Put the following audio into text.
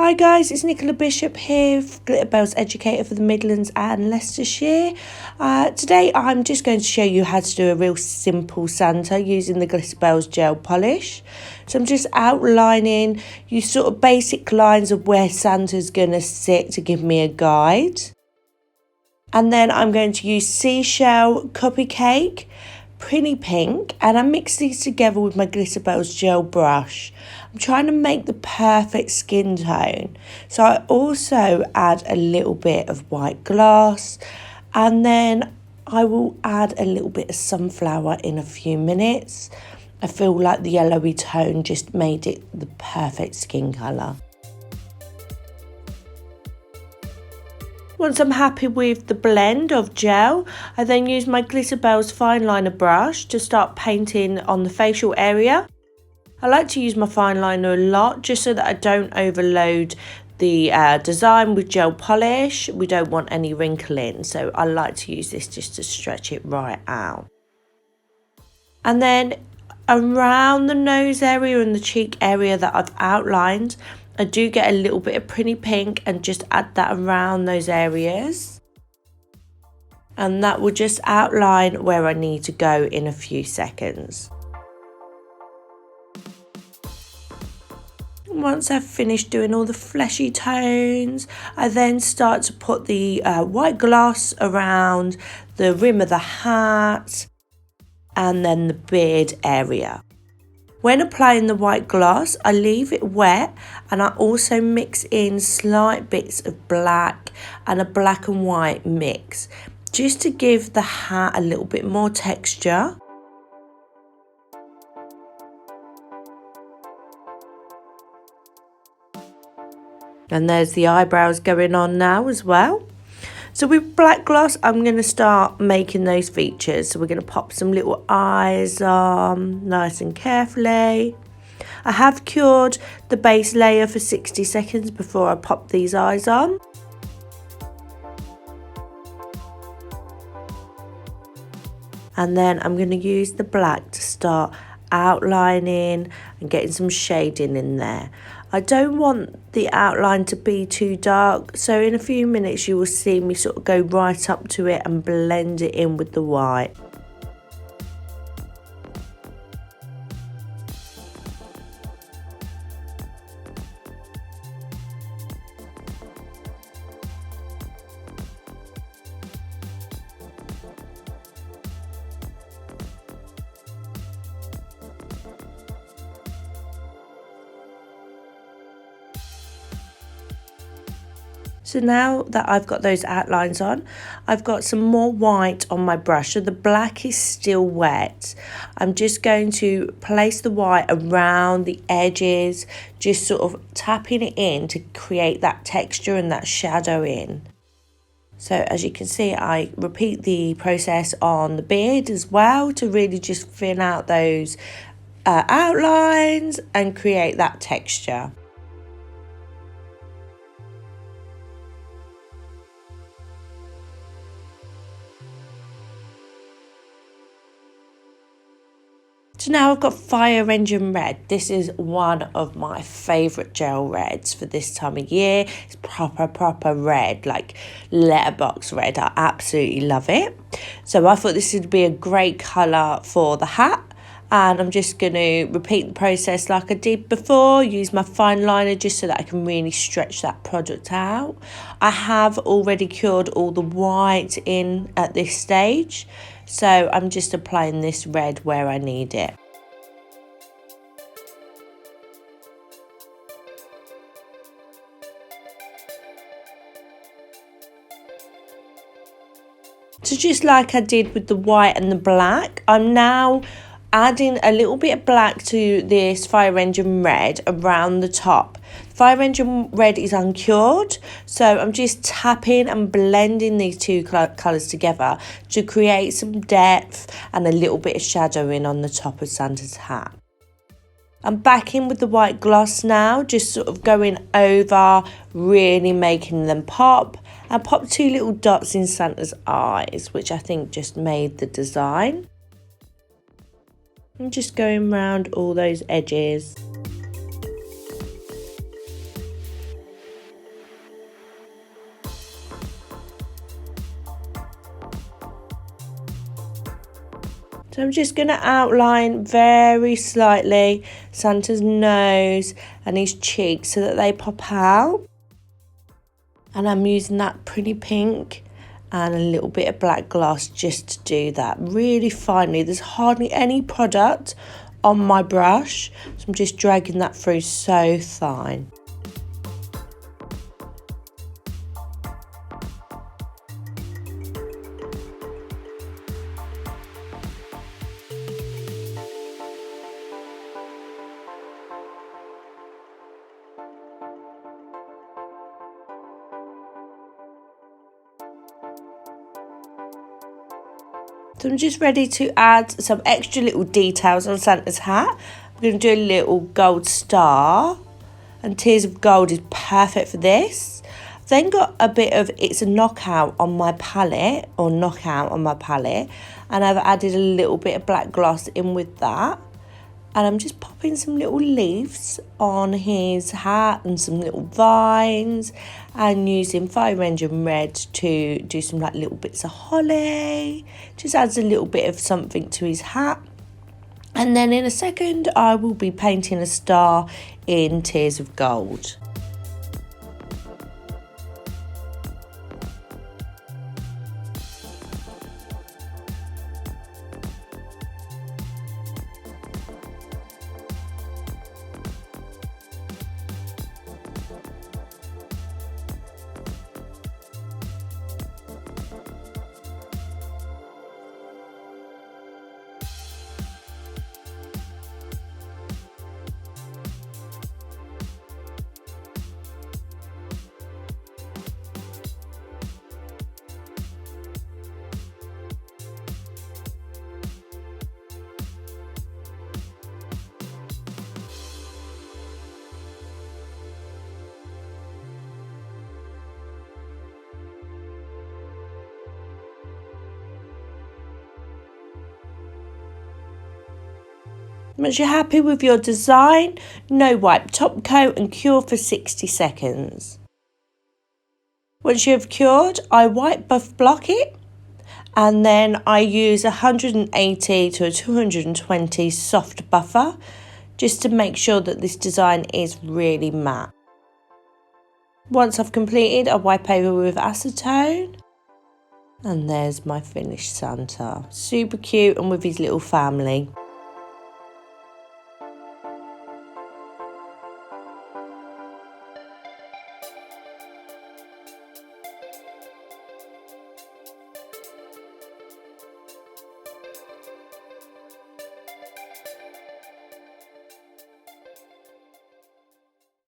Hi guys, it's Nicola Bishop here, Glitterbels educator for the Midlands and Leicestershire. Today I'm just going to show you how to do a real simple Santa using the Glitterbels Gel Polish. So I'm just outlining you sort of basic lines of where Santa's going to sit to give me a guide. And then I'm going to use seashell, cupcake, pretty pink, and I mix these together with my Glitterbels gel brush. I'm trying to make the perfect skin tone. So I also add a little bit of white glass, and then I will add a little bit of sunflower in a few minutes. I feel like the yellowy tone just made it the perfect skin colour. Once I'm happy with the blend of gel, I then use my Glitterbels fine liner brush to start painting on the facial area. I like to use my fine liner a lot just so that I don't overload the design with gel polish. We don't want any wrinkling, so I like to use this just to stretch it right out. And then around the nose area and the cheek area that I've outlined, I do get a little bit of pretty pink and just add that around those areas. And that will just outline where I need to go in a few seconds. Once I've finished doing all the fleshy tones, I then start to put the white gloss around the rim of the hat and then the beard area. When applying the white gloss, I leave it wet and I also mix in slight bits of black and a black and white mix just to give the hat a little bit more texture. And there's the eyebrows going on now as well. So with black gloss, I'm going to start making those features. So we're going to pop some little eyes on, nice and carefully. I have cured the base layer for 60 seconds before I pop these eyes on. And then I'm going to use the black to start outlining and getting some shading in there. I don't want the outline to be too dark, so in a few minutes you will see me sort of go right up to it and blend it in with the white. So now that I've got those outlines on, I've got some more white on my brush. So the black is still wet. I'm just going to place the white around the edges, just sort of tapping it in to create that texture and that shadow in. So as you can see, I repeat the process on the beard as well to really just fill out those outlines and create that texture. So now I've got Fire Engine Red. This is one of my favourite gel reds for this time of year. It's proper red, like letterbox red. I absolutely love it. So I thought this would be a great colour for the hat. And I'm just going to repeat the process like I did before. Use my fine liner just so that I can really stretch that product out. I have already cured all the white in at this stage. So I'm just applying this red where I need it. So just like I did with the white and the black, I'm now adding a little bit of black to this Fire Engine Red around the top. Fire Engine Red is uncured, so I'm just tapping and blending these two colours together to create some depth and a little bit of shadowing on the top of Santa's hat. I'm back in with the white gloss now, just sort of going over, really making them pop. I popped two little dots in Santa's eyes, which I think just made the design. I'm just going around all those edges. So I'm just going to outline very slightly Santa's nose and his cheeks so that they pop out. And I'm using that pretty pink and a little bit of black gloss just to do that really finely. There's hardly any product on my brush, so I'm just dragging that through so fine. So I'm just ready to add some extra little details on Santa's hat. I'm going to do a little gold star, and Tears of Gold is perfect for this. I've then got a bit of It's a Knockout on my palette, and I've added a little bit of black gloss in with that. And I'm just popping some little leaves on his hat and some little vines, and using Fire Engine Red to do some like little bits of holly. Just adds a little bit of something to his hat. And then in a second I will be painting a star in Tears of Gold. Once you're happy with your design, no wipe top coat and cure for 60 seconds. Once you have cured, I wipe buff block it, and then I use 180 to a 220 soft buffer just to make sure that this design is really matte. Once I've completed, I wipe over with acetone, and there's my finished Santa. Super cute and with his little family.